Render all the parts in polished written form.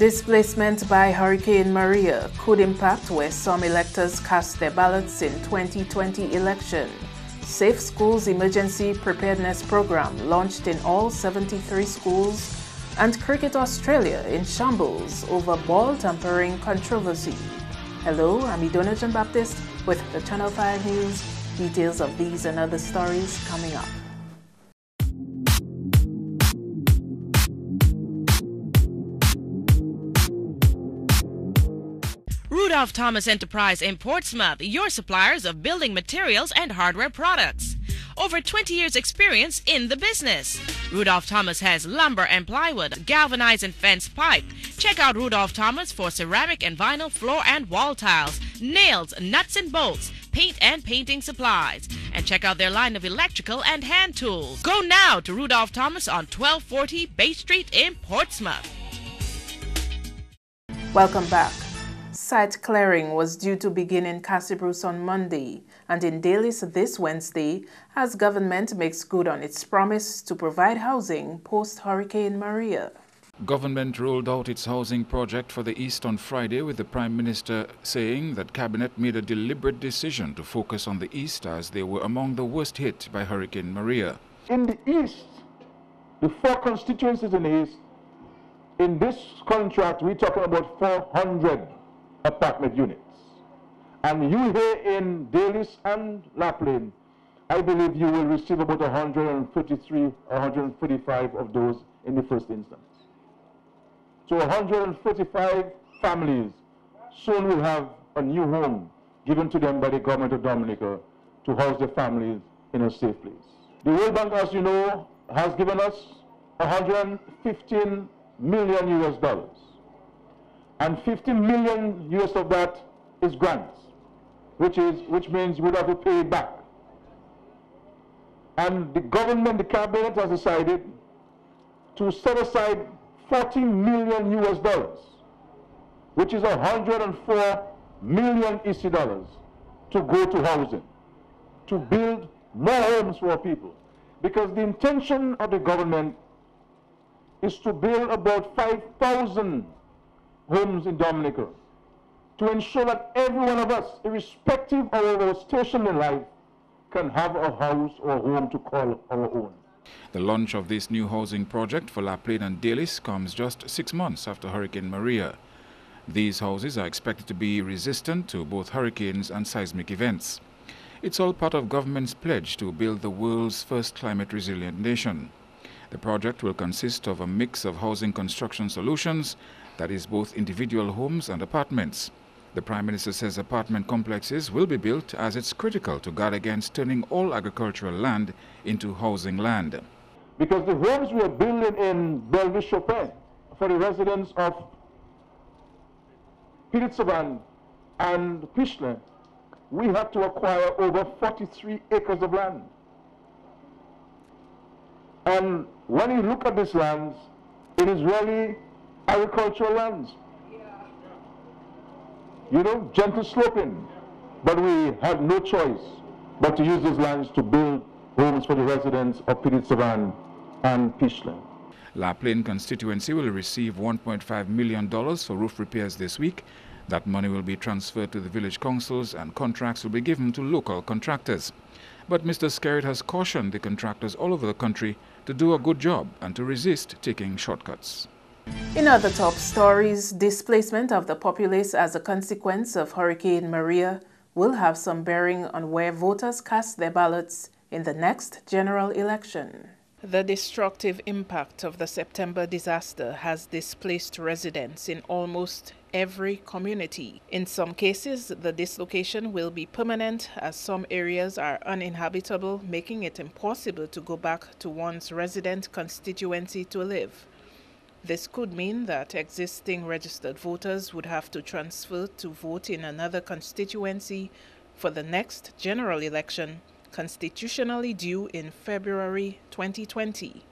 Displacement by Hurricane Maria could impact where some electors cast their ballots in 2020 election. Safe Schools Emergency Preparedness Program launched in all 73 schools, and Cricket Australia in shambles over ball tampering controversy. Hello, I'm Idona John Baptist with the Channel 5 News. Details of these and other stories coming up. Rudolph Thomas Enterprise in Portsmouth, your suppliers of building materials and hardware products. Over 20 years experience in the business. Rudolph Thomas has lumber and plywood, galvanized and fenced pipe. Check out Rudolph Thomas for ceramic and vinyl floor and wall tiles, nails, nuts and bolts, paint and painting supplies. And check out their line of electrical and hand tools. Go now to Rudolph Thomas on 1240 Bay Street in Portsmouth. Welcome back. Site clearing was due to begin in Cassibruce on Monday and in Dalis this Wednesday as government makes good on its promise to provide housing post-Hurricane Maria. Government rolled out its housing project for the East on Friday, with the Prime Minister saying that Cabinet made a deliberate decision to focus on the East as they were among the worst hit by Hurricane Maria. In the East, the 4 constituencies in the East, in this contract we're talking about 400 apartment units. And you here in Dalis and Laplane, I believe you will receive about 133 or 135 of those in the first instance. So 135 families soon will have a new home given to them by the government of Dominica to house their families in a safe place. The World Bank, as you know, has given us $115 million US. And 15 million US of that is grants, which means you would have to pay it back. And the government, the cabinet, has decided to set aside 40 million US, which is 104 million EC dollars, to go to housing, to build more homes for people. Because the intention of the government is to build about 5,000 homes in Dominica to ensure that every one of us, irrespective of our station in life, can have a house or a home to call our own. The launch of this new housing project for Laplane and Dalis comes just 6 months after Hurricane Maria. These houses are expected to be resistant to both hurricanes and seismic events. It's all part of government's pledge to build the world's first climate-resilient nation. The project will consist of a mix of housing construction solutions, that is both individual homes and apartments. The Prime Minister says apartment complexes will be built as it's critical to guard against turning all agricultural land into housing land. Because the homes we are building in Belleville-Chopin for the residents of Piritsavan and Pishler, we had to acquire over 43 acres of land. And when you look at these lands, it is really agricultural lands. You know, gentle sloping. But we have no choice but to use these lands to build homes for the residents of Piritsavan and Pishler. Laplane constituency will receive $1.5 million for roof repairs this week. That money will be transferred to the village councils and contracts will be given to local contractors. But Mr. Skerritt has cautioned the contractors all over the country to do a good job and to resist taking shortcuts. In other top stories, displacement of the populace as a consequence of Hurricane Maria will have some bearing on where voters cast their ballots in the next general election. The destructive impact of the September disaster has displaced residents in almost every community. In some cases, the dislocation will be permanent as some areas are uninhabitable, making it impossible to go back to one's resident constituency to live. This could mean that existing registered voters would have to transfer to vote in another constituency for the next general election, constitutionally due in February 2020.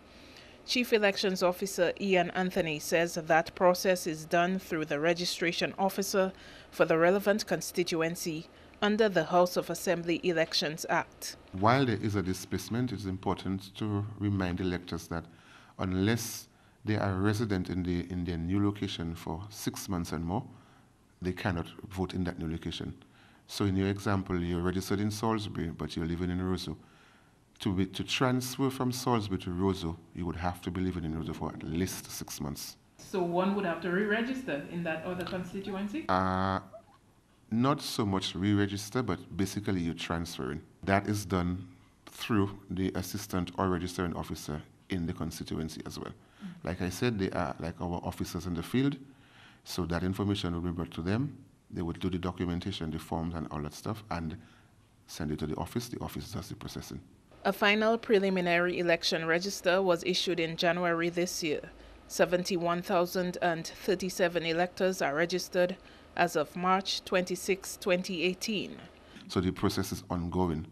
Chief Elections Officer Ian Anthony says that process is done through the registration officer for the relevant constituency under the House of Assembly Elections Act. While there is a displacement, it's important to remind electors that unless they are resident in their new location for 6 months and more, they cannot vote in that new location. So in your example, you're registered in Salisbury, but you're living in Roseau. To transfer from Salisbury to Roseau, you would have to be living in Roseau for at least 6 months. So one would have to re-register in that other constituency? Not so much re-register, but basically you're transferring. That is done through the assistant or registering officer in the constituency as well. Like I said, they are like our officers in the field, so that information will be brought to them. They would do the documentation, the forms and all that stuff, and send it to the office. The office does the processing. A final preliminary election register was issued in January this year. 71,037 electors are registered as of March 26, 2018. So the process is ongoing.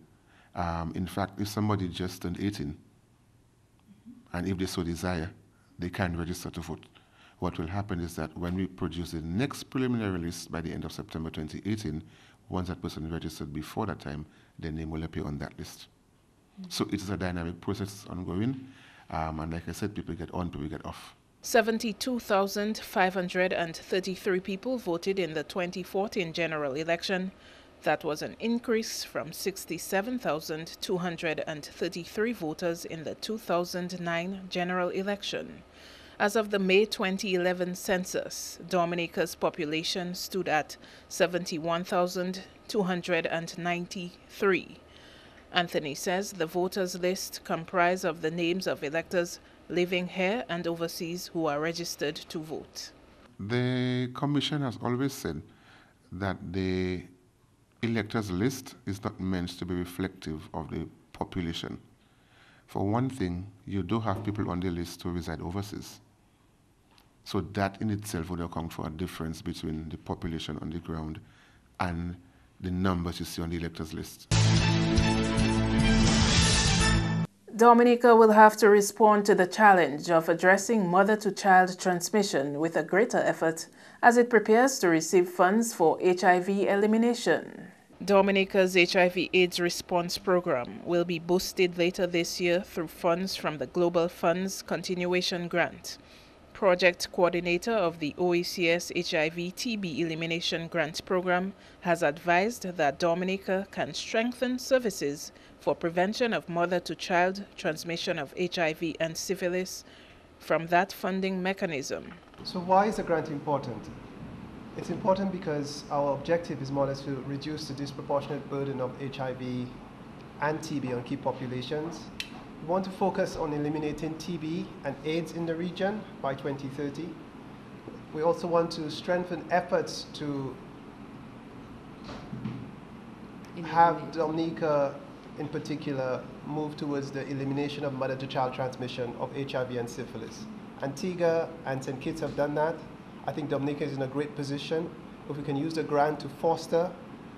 In fact, if somebody just turned 18, and if they so desire, they can register to vote. What will happen is that when we produce the next preliminary list by the end of September 2018, once that person registered before that time, their name will appear on that list. So it is a dynamic process ongoing, and like I said, people get on, people get off. 72,533 people voted in the 2014 general election. That was an increase from 67,233 voters in the 2009 general election. As of the May 2011 census, Dominica's population stood at 71,293. Anthony says the voters list comprise of the names of electors living here and overseas who are registered to vote. The Commission has always said that the electors list is not meant to be reflective of the population. For one thing, you do have people on the list who reside overseas. So that in itself would account for a difference between the population on the ground and the numbers you see on the electors list. Dominica will have to respond to the challenge of addressing mother-to-child transmission with a greater effort as it prepares to receive funds for HIV elimination. Dominica's HIV/AIDS response program will be boosted later this year through funds from the Global Funds Continuation Grant. Project coordinator of the OECS HIV/TB Elimination Grant Program has advised that Dominica can strengthen services for prevention of mother-to-child transmission of HIV and syphilis from that funding mechanism. So why is the grant important? It's important because our objective is more or less to reduce the disproportionate burden of HIV and TB on key populations. We want to focus on eliminating TB and AIDS in the region by 2030. We also want to strengthen efforts to have Dominica in particular move towards the elimination of mother-to-child transmission of HIV and syphilis. Antigua and St. Kitts have done that. I think Dominica is in a great position. If we can use the grant to foster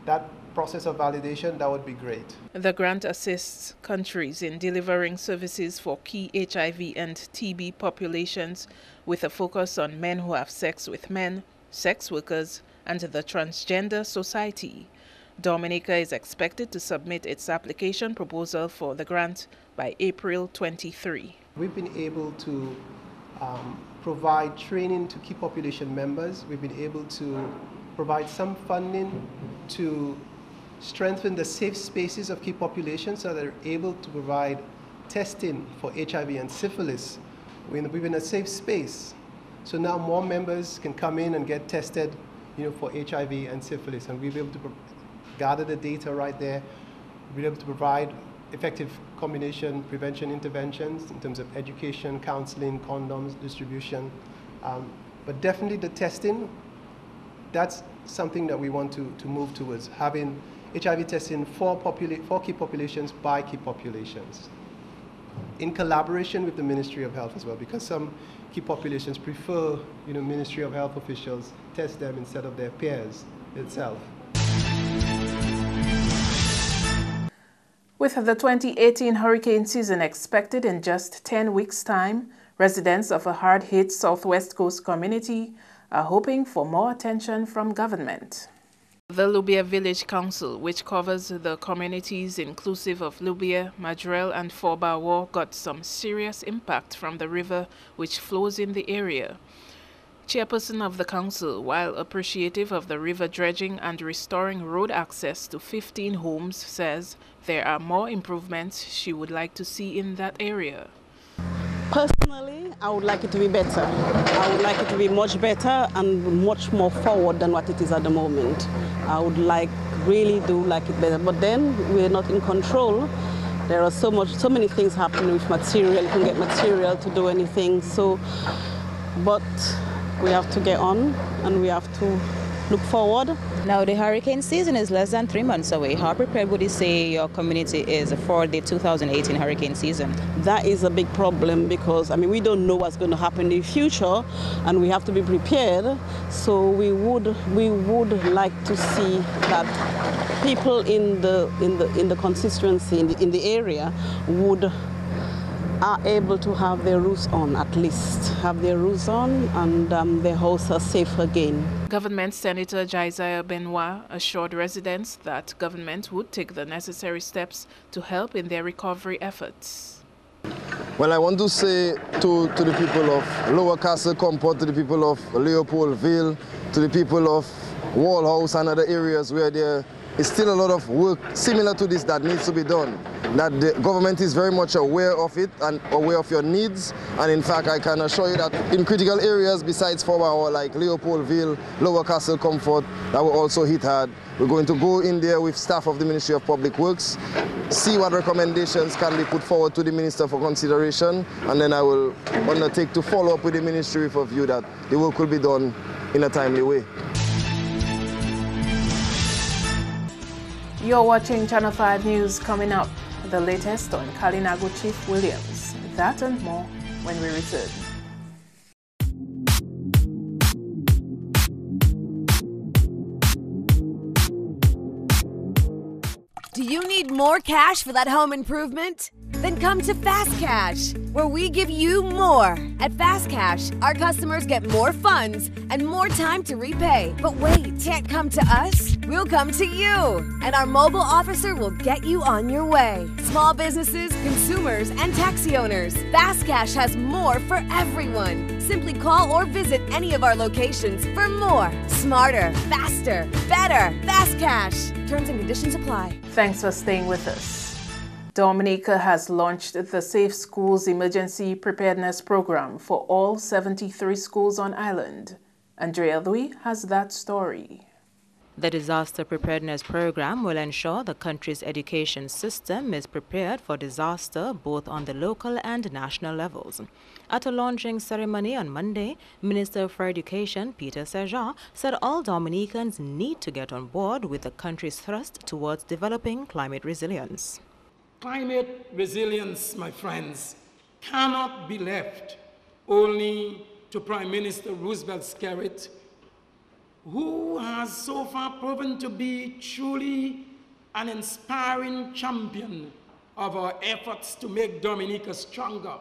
that process of validation, that would be great. The grant assists countries in delivering services for key HIV and TB populations with a focus on men who have sex with men, sex workers, and the transgender society. Dominica is expected to submit its application proposal for the grant by April 23. We've been able to provide training to key population members. We've been able to provide some funding to strengthen the safe spaces of key populations so they're able to provide testing for HIV and syphilis. We're in a safe space. So now more members can come in and get tested, for HIV and syphilis, and we'll be able to gather the data right there. We'll be able to provide effective combination prevention interventions in terms of education, counseling, condoms, distribution. But definitely the testing, that's something that we want to move towards, having HIV testing for key populations by key populations, in collaboration with the Ministry of Health as well, because some key populations prefer, Ministry of Health officials test them instead of their peers itself. With the 2018 hurricane season expected in just 10 weeks' time, residents of a hard-hit Southwest Coast community are hoping for more attention from government. The Lubia Village Council, which covers the communities inclusive of Lubia, Madrel and Forbawa, got some serious impact from the river which flows in the area. Chairperson of the council, while appreciative of the river dredging and restoring road access to 15 homes, says there are more improvements she would like to see in that area. Personally, I would like it to be better. I would like it to be much better and much more forward than what it is at the moment. I would really do like it better, but then we're not in control. There are so many things happening with material. You can get material to do anything. But we have to get on and we have to look forward. Now the hurricane season is less than 3 months away. How prepared would you say your community is for the 2018 hurricane season? That is a big problem because we don't know what's going to happen in the future and we have to be prepared. So we would like to see that people in the constituency, in the area are able to have their roofs on, at least have their roofs on, and their houses are safe again. Government Senator Jaiziah Benoit assured residents that government would take the necessary steps to help in their recovery efforts. Well, I want to say to the people of Lower Castle Comfort, to the people of Leopoldville, to the people of Wallhouse and other areas where there is still a lot of work similar to this that needs to be done. That the government is very much aware of it and aware of your needs. And in fact, I can assure you that in critical areas besides Forbawa, like Leopoldville, Lower Castle Comfort, that will also hit hard. We're going to go in there with staff of the Ministry of Public Works, see what recommendations can be put forward to the Minister for consideration, and then I will undertake to follow up with the Ministry with a view that the work will be done in a timely way. You're watching Channel 5 News. Coming up, the latest on Kalinago Chief Williams. That and more when we return. Do you need more cash for that home improvement? Then come to Fast Cash, where we give you more. At Fast Cash, our customers get more funds and more time to repay. But wait, can't come to us? We'll come to you, and our mobile officer will get you on your way. Small businesses, consumers, and taxi owners. Fast Cash has more for everyone. Simply call or visit any of our locations for more. Smarter, faster, better. Fast Cash. Terms and conditions apply. Thanks for staying with us. Dominica has launched the Safe Schools Emergency Preparedness Program for all 73 schools on island. Andrea Louis has that story. The Disaster Preparedness Program will ensure the country's education system is prepared for disaster both on the local and national levels. At a launching ceremony on Monday, Minister for Education Peter Sergent said all Dominicans need to get on board with the country's thrust towards developing climate resilience. Climate resilience, my friends, cannot be left only to Prime Minister Roosevelt's carrot, who has so far proven to be truly an inspiring champion of our efforts to make Dominica stronger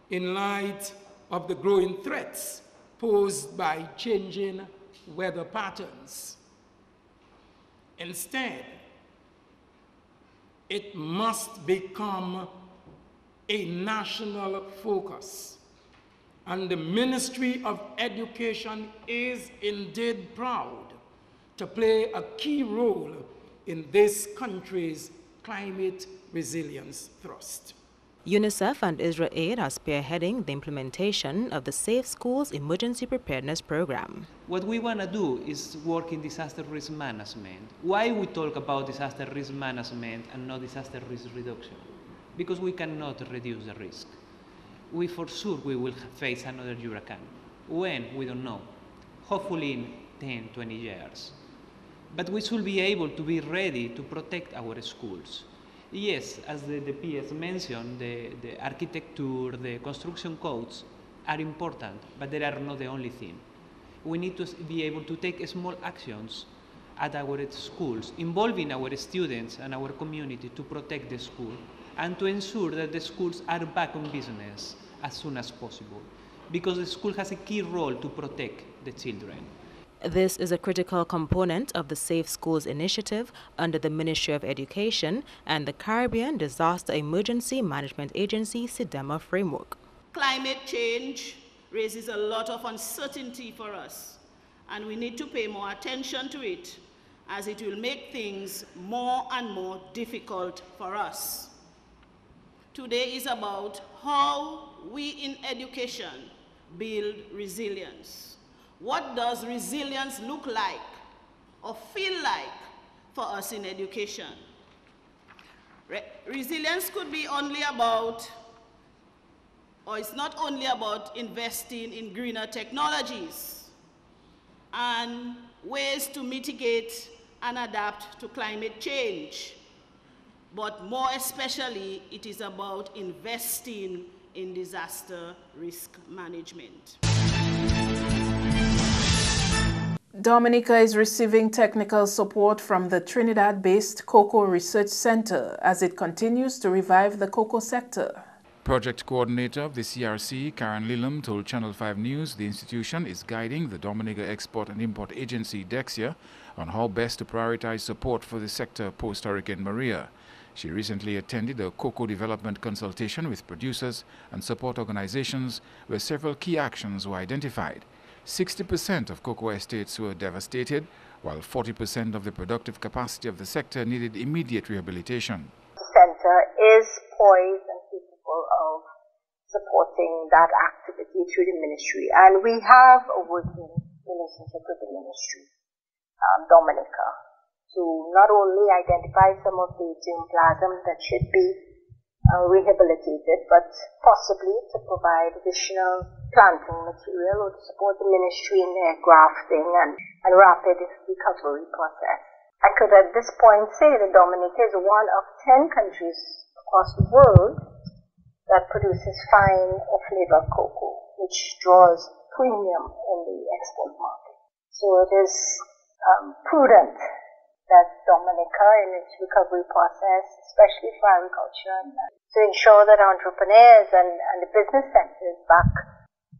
in light of the growing threats posed by changing weather patterns. Instead, it must become a national focus. And the Ministry of Education is indeed proud to play a key role in this country's climate resilience thrust. UNICEF and Israel Aid are spearheading the implementation of the Safe Schools Emergency Preparedness Program. What we want to do is work in disaster risk management. Why we talk about disaster risk management and not disaster risk reduction? Because we cannot reduce the risk. For sure we will face another hurricane. When? We don't know. Hopefully in 10, 20 years. But we should be able to be ready to protect our schools. Yes, as the PS mentioned, the architecture, the construction codes are important, but they are not the only thing. We need to be able to take small actions at our schools, involving our students and our community to protect the school and to ensure that the schools are back on business as soon as possible, because the school has a key role to protect the children. This is a critical component of the Safe Schools initiative under the Ministry of Education and the Caribbean Disaster Emergency Management Agency SIDEMA framework. Climate change raises a lot of uncertainty for us, and we need to pay more attention to it, as it will make things more and more difficult for us. Today is about how we in education build resilience. What does resilience look like or feel like for us in education? Resilience could be only about, or it's not only about investing in greener technologies and ways to mitigate and adapt to climate change, but more especially, it is about investing in disaster risk management. Dominica is receiving technical support from the Trinidad-based Cocoa Research Center as it continues to revive the cocoa sector. Project coordinator of the CRC, Karen Lillam, told Channel 5 News the institution is guiding the Dominica Export and Import Agency, DEXIA, on how best to prioritize support for the sector post-Hurricane Maria. She recently attended a cocoa development consultation with producers and support organizations where several key actions were identified. 60% of cocoa estates were devastated, while 40% of the productive capacity of the sector needed immediate rehabilitation. The center is poised and capable of supporting that activity through the ministry, and we have a working relationship with the ministry, Dominica, to not only identify some of the germplasm that should be rehabilitated, but possibly to provide additional planting material or to support the ministry in their grafting and rapid recovery process. I could at this point say that Dominica is one of 10 countries across the world that produces fine or flavored cocoa, which draws premium in the export market. So it is prudent that Dominica, in its recovery process, especially for agriculture, to ensure that entrepreneurs and the business sectors back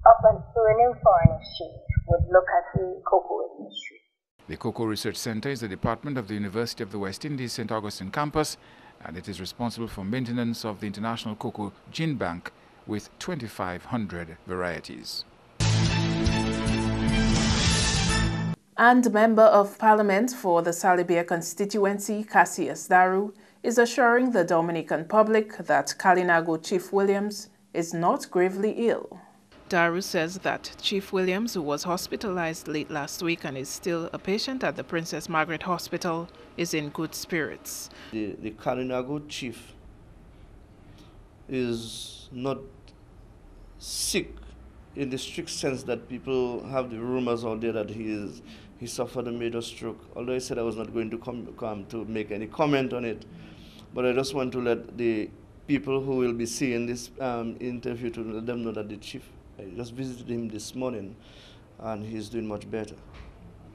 up and earning foreign exchange would look at the cocoa industry. The Cocoa Research Center is a department of the University of the West Indies St. Augustine campus, and it is responsible for maintenance of the International Cocoa Gene Bank with 2,500 varieties. And Member of Parliament for the Salibia constituency, Cassius Daru, is assuring the Dominican public that Kalinago Chief Williams is not gravely ill. Daru says that Chief Williams, who was hospitalized late last week and is still a patient at the Princess Margaret Hospital, is in good spirits. The Kalinago chief is not sick in the strict sense that people have the rumors out there that he suffered a major stroke. Although I said I was not going to come to make any comment on it, but I just want to let the people who will be seeing this interview to let them know that the chief, I just visited him this morning, and he's doing much better,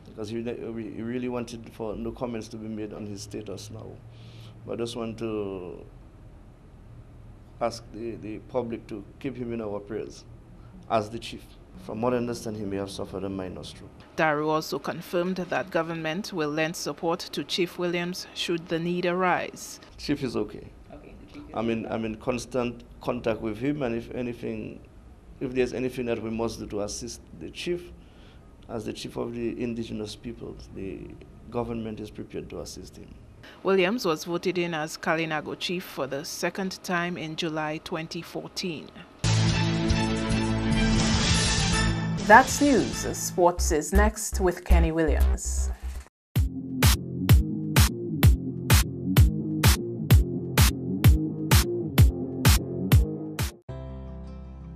because he really wanted for no comments to be made on his status now. But I just want to ask the public to keep him in our prayers as the chief. From what I understand, he may have suffered a minor stroke. Daru also confirmed that government will lend support to Chief Williams should the need arise. Chief is okay. I'm in constant contact with him, and if there's anything that we must do to assist the chief, as the chief of the indigenous peoples, the government is prepared to assist him. Williams was voted in as Kalinago chief for the second time in July 2014. That's news. Sports is next with Kenny Williams.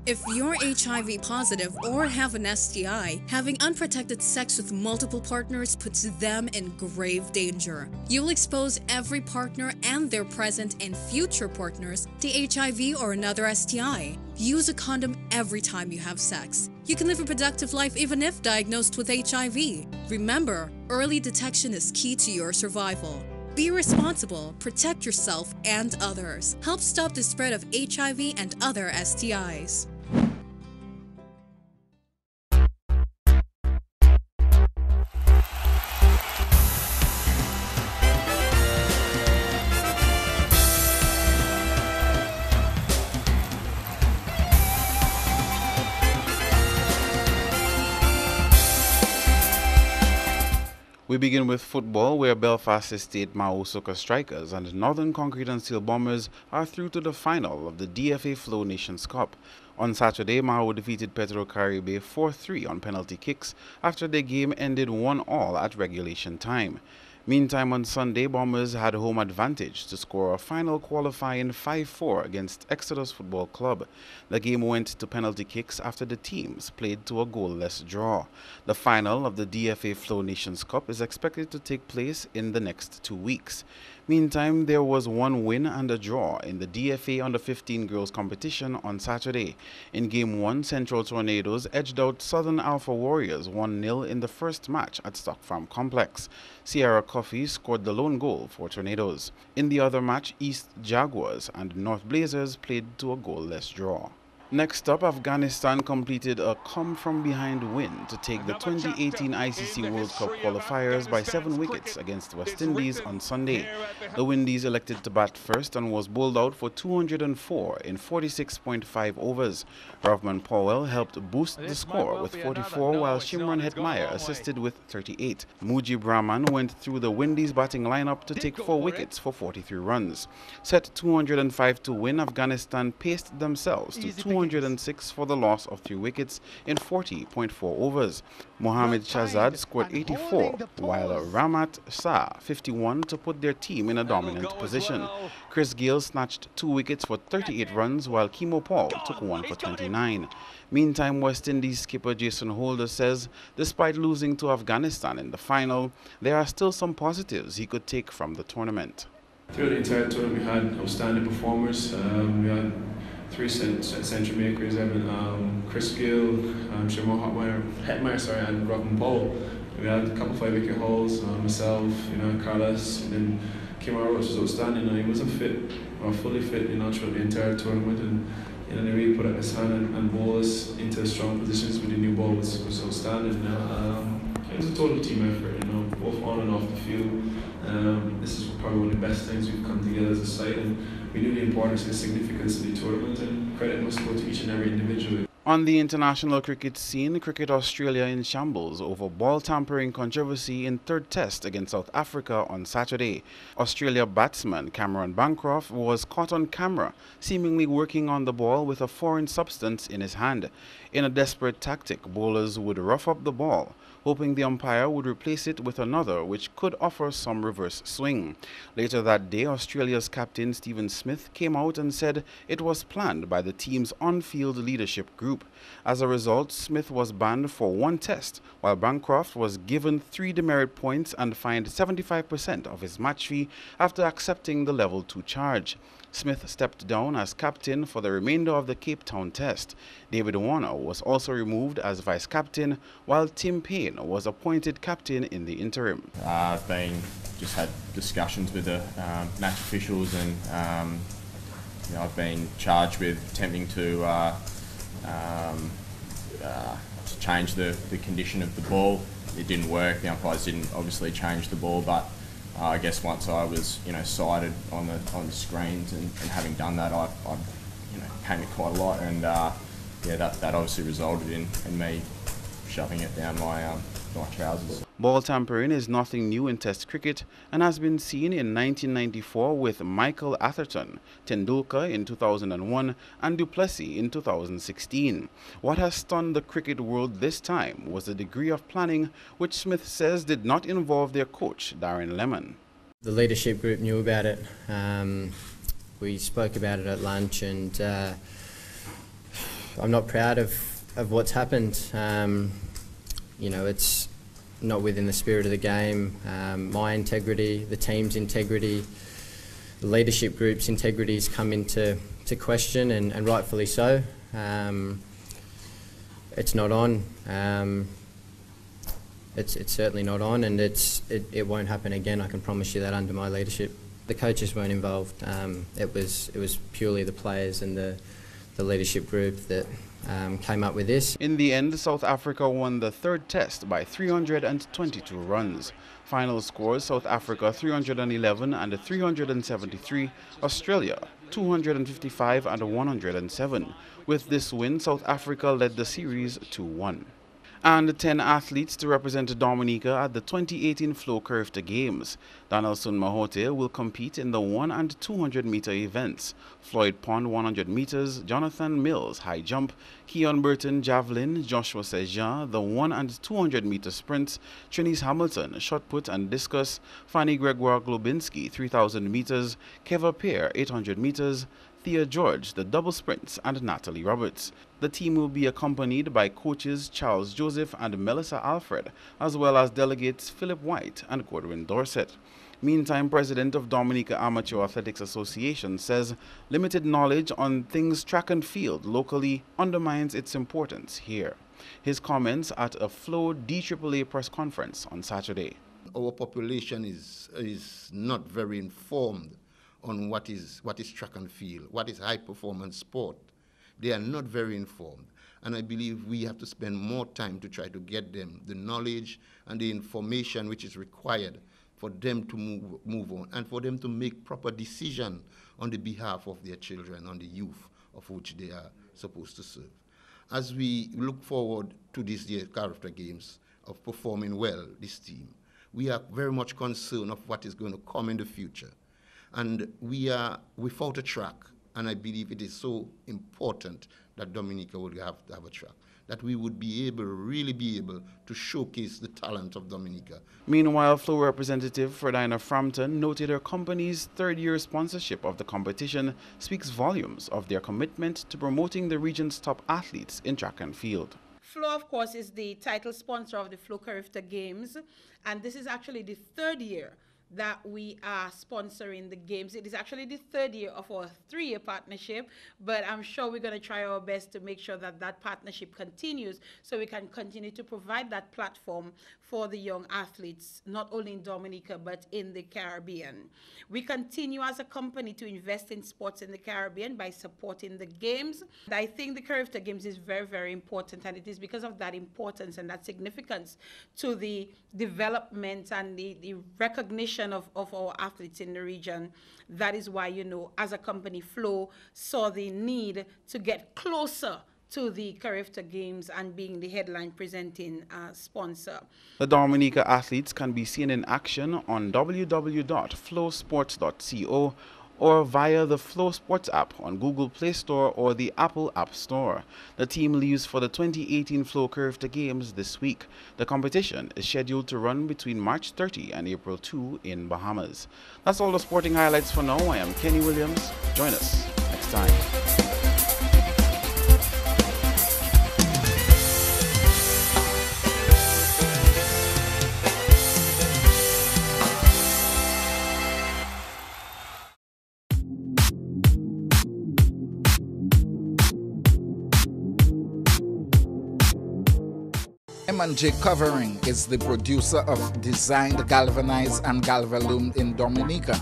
If you're HIV positive or have an STI, having unprotected sex with multiple partners puts them in grave danger. You'll expose every partner and their present and future partners to HIV or another STI. Use a condom every time you have sex. You can live a productive life even if diagnosed with HIV. Remember, early detection is key to your survival. Be responsible, protect yourself and others. Help stop the spread of HIV and other STIs. We begin with football, where Belfast Estate Mausoka Strikers and Northern Concrete and Steel Bombers are through to the final of the DFA Flow Nations Cup. On Saturday, Mao defeated Petro Caribe 4-3 on penalty kicks after their game ended 1-1 at regulation time. Meantime, on Sunday, Bombers had home advantage to score a final qualifying 5-4 against Exodus Football Club. The game went to penalty kicks after the teams played to a goalless draw. The final of the DFA Flow Nations Cup is expected to take place in the next 2 weeks. Meantime, there was one win and a draw in the DFA Under-15 girls competition on Saturday. In Game 1, Central Tornadoes edged out Southern Alpha Warriors 1-0 in the first match at Stock Farm Complex. Sierra Coffee scored the lone goal for Tornadoes. In the other match, East Jaguars and North Blazers played to a goalless draw. Next up, Afghanistan completed a come-from-behind win to take the 2018 ICC World Cup qualifiers by 7 wickets against West Indies on Sunday. The Windies elected to bat first and was bowled out for 204 in 46.5 overs. Rovman Powell helped boost the score with 44, while Shimron Hetmeyer assisted with 38. Mujib Rahman went through the Windies batting lineup to take 4 wickets for 43 runs. Set 205 to win, Afghanistan paced themselves to 206 for the loss of 3 wickets in 40.4 overs. Mohammad Shahzad scored 84, while Ramat Shah 51 to put their team in a dominant position. Chris Gale snatched 2 wickets for 38 runs, while Kimo Paul took 1 for 29. Meantime, West Indies skipper Jason Holder says despite losing to Afghanistan in the final, there are still some positives he could take from the tournament. Throughout the entire tournament, we had outstanding performers. We had 3 century makers, Chris Gill, Shimron Hetmeyer, and Rovman Powell. We had a couple 5-wicket hauls, myself, Carlos, and then Kimar Roach was outstanding. He wasn't fit, or fully fit, throughout the entire tournament, and they really put up his hand and bowled us into strong positions with the new balls. It was outstanding. It was a total team effort, both on and off the field. This is probably one of the best times we've come together as a side, and we knew the importance and significance of the tournament, and credit must go to each and every individual. On the international cricket scene, Cricket Australia in shambles over ball tampering controversy in 3rd Test against South Africa on Saturday. Australia batsman Cameron Bancroft was caught on camera, seemingly working on the ball with a foreign substance in his hand. In a desperate tactic, bowlers would rough up the ball, hoping the umpire would replace it with another which could offer some reverse swing. Later that day, Australia's captain Stephen Smith came out and said it was planned by the team's on-field leadership group. As a result, Smith was banned for 1 test, while Bancroft was given 3 demerit points and fined 75% of his match fee after accepting the level 2 charge. Smith stepped down as captain for the remainder of the Cape Town Test. David Warner was also removed as vice-captain, while Tim Payne was appointed captain in the interim. I've just had discussions with the match officials, and I've been charged with attempting to change the condition of the ball. It didn't work. The umpires didn't obviously change the ball, but I guess once I was, sighted on the screens, and having done that, I came it quite a lot, and that obviously resulted in me shoving it down my trousers. Ball tampering is nothing new in Test cricket and has been seen in 1994 with Michael Atherton, Tendulkar in 2001, and du Plessis in 2016. What has stunned the cricket world this time was the degree of planning, which Smith says did not involve their coach, Darren Lemon. The leadership group knew about it. We spoke about it at lunch, and I'm not proud of what's happened. It's not within the spirit of the game. My integrity, the team's integrity, the leadership group's integrity has come into question, and rightfully so. It's not on. It's certainly not on, and it won't happen again. I can promise you that under my leadership. The coaches weren't involved. It was purely the players and the leadership group that came up with this. In the end, South Africa won the 3rd Test by 322 runs. Final scores: South Africa 311 and 373, Australia 255 and 107. With this win, South Africa led the series 2-1. And 10 athletes to represent Dominica at the 2018 Flow Curved Games. Donaldson Mahote will compete in the 100 and 200 meter events. Floyd Pond 100 meters, Jonathan Mills high jump, Keon Burton javelin, Joshua Sejean the 100 and 200 meter sprints, Trinise Hamilton shot put and discus, Fanny Gregoire Globinski 3000 meters, Keva Pear 800 meters, Thea George the double sprints, and Natalie Roberts. The team will be accompanied by coaches Charles Joseph and Melissa Alfred, as well as delegates Philip White and Godwin Dorset. Meantime, President of Dominica Amateur Athletics Association says limited knowledge on things track and field locally undermines its importance here. His comments at a Flow DAAA press conference on Saturday. Our population is not very informed on what is track and field, what is high-performance sport. They are not very informed. And I believe we have to spend more time to try to get them the knowledge and the information which is required for them to move on and for them to make proper decision on the behalf of their children, on the youth of which they are supposed to serve. As we look forward to this year's Character Games of performing well, this team, we are very much concerned of what is going to come in the future. And we are without a track, and I believe it is so important that Dominica would have to have a track, that we would be able, really be able to showcase the talent of Dominica. Meanwhile, Flow representative Fredina Frampton noted her company's third-year sponsorship of the competition speaks volumes of their commitment to promoting the region's top athletes in track and field. Flow, of course, is the title sponsor of the Flow Curved Games, and this is actually the third year that we are sponsoring the games. It is actually the third year of our 3-year partnership, but I'm sure we're going to try our best to make sure that that partnership continues so we can continue to provide that platform for the young athletes, not only in Dominica, but in the Caribbean. We continue as a company to invest in sports in the Caribbean by supporting the games. I think the Curved Games is very, very important, and it is because of that importance and that significance to the development and the recognition of our athletes in the region. That is why, you know, as a company, Flow saw the need to get closer to the Curved Games and being the headline presenting sponsor. The Dominica athletes can be seen in action on www.flowsports.co or via the Flow Sports app on Google Play Store or the Apple App Store. The team leaves for the 2018 Flow Curved Games this week. The competition is scheduled to run between March 30 and April 2 in Bahamas. That's all the sporting highlights for now. I am Kenny Williams. Join us next time. M&J Covering is the producer of designed galvanized and galvalume in Dominica.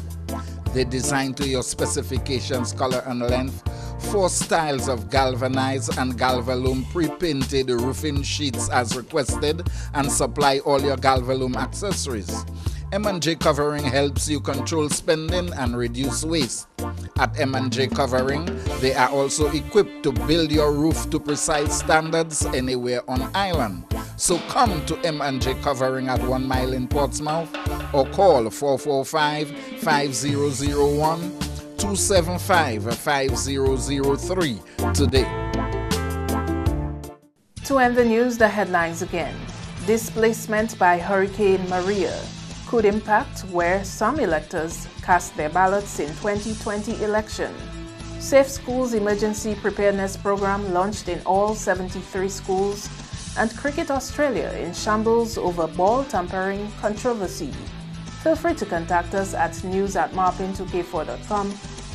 They design to your specifications, color and length, 4 styles of galvanized and galvalume pre-painted roofing sheets as requested, and supply all your galvalume accessories. M&J Covering helps you control spending and reduce waste. At M&J Covering, they are also equipped to build your roof to precise standards anywhere on island. So come to M&J Covering at 1 Mile in Portsmouth or call 445-5001-275-5003 today. To end the news, the headlines again. Displacement by Hurricane Maria could impact where some electors cast their ballots in 2020 election. Safe Schools Emergency Preparedness Program launched in all 73 schools, and Cricket Australia in shambles over ball tampering controversy. Feel free to contact us at news@marpin2k4.com.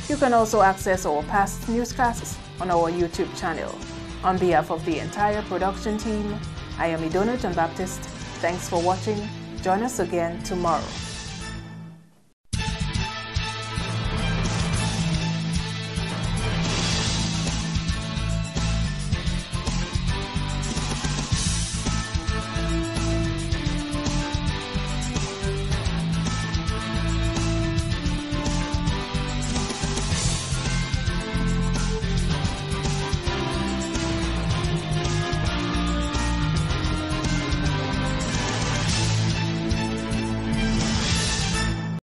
You can also access our past newscasts on our YouTube channel. On behalf of the entire production team, I am Idona John Baptist. Thanks for watching. Join us again tomorrow.